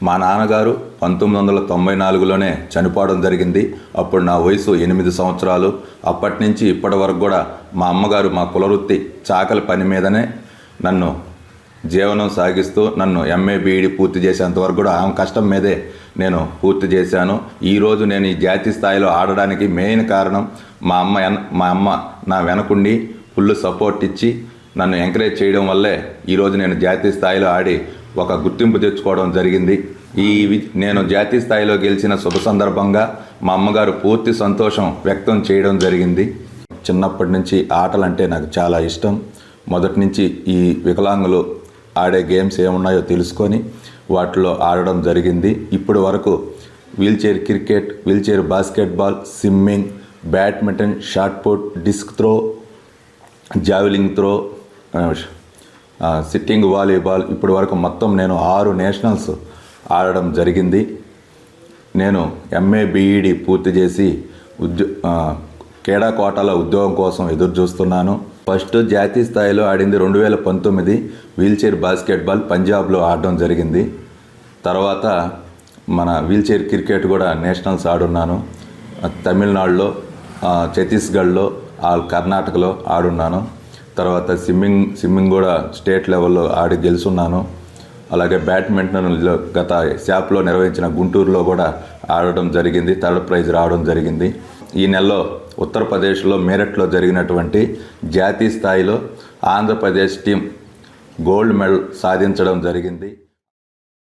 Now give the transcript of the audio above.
మా నాన్నగారు 1994లోనే చనిపోవడం జరిగింది. అప్పుడు నా వయసు 8 సంవత్సరాలు. అప్పటి నుంచి ఇప్పటి వరకు కూడా మా అమ్మగారు మా కులవృత్తి చాకలి పని మీదనే నన్ను జీవనం సాగిస్తూ నన్ను ఎంఏ బీఈడి పూర్తి చేసేంతవరకు కూడా ఆమె కష్టం మీదే నేను పూర్తి చేశాను. ఈరోజు నేను ఈ జాతీయ స్థాయిలో ఆడడానికి మెయిన్ కారణం మా అమ్మ నా వెనకుండి ఫుల్ సపోర్ట్ ఇచ్చి నన్ను ఎంకరేజ్ చేయడం వల్లే ఈరోజు నేను జాతీయ స్థాయిలో ఆడి ఒక గుర్తింపు తెచ్చుకోవడం జరిగింది. నేను జాతీయ స్థాయిలో గెలిచిన శుభ సందర్భంగా మా అమ్మగారు పూర్తి సంతోషం వ్యక్తం చేయడం జరిగింది. చిన్నప్పటి నుంచి ఆటలంటే నాకు చాలా ఇష్టం. మొదటి నుంచి ఈ వికలాంగులు ఆడే గేమ్స్ ఏమున్నాయో తెలుసుకొని వాటిలో ఆడడం జరిగింది. ఇప్పటి వరకు wheelchair cricket, wheelchair basketball, swimming, badminton, shot put, disc throw, javelin throw, sitting volleyball ఇప్పటి వరకు మొత్తం నేను 6 నేషనల్స్ ఆడడం జరిగింది. నేను ఎంఏ బీఈడి పూర్తి చేసి క్రీడా కోటాల ఉద్యోగం కోసం ఎదురు చూస్తున్నాను. ఫస్ట్ జాతీయ స్థాయిలో ఆడింది 2019 వీల్చైర్ బాస్కెట్బాల్ పంజాబ్లో ఆడడం జరిగింది. తర్వాత మన వీల్చైర్ క్రికెట్ కూడా నేషనల్స్ ఆడున్నాను. తమిళనాడులో, ఛత్తీస్గఢ్లో, కర్ణాటకలో ఆడున్నాను. తర్వాత స్విమ్మింగ్ కూడా స్టేట్ లెవెల్లో ఆడి గెలుచున్నాను. అలాగే బ్యాడ్మింటన్లో గత శాప్లో నిర్వహించిన గుంటూరులో కూడా ఆడడం జరిగింది. థర్డ్ ప్రైజ్ రావడం జరిగింది. ఈ నెలలో ఉత్తరప్రదేశ్లో మీరట్లో జరిగినటువంటి జాతీయ స్థాయిలో ఆంధ్రప్రదేశ్ టీం గోల్డ్ మెడల్ సాధించడం జరిగింది.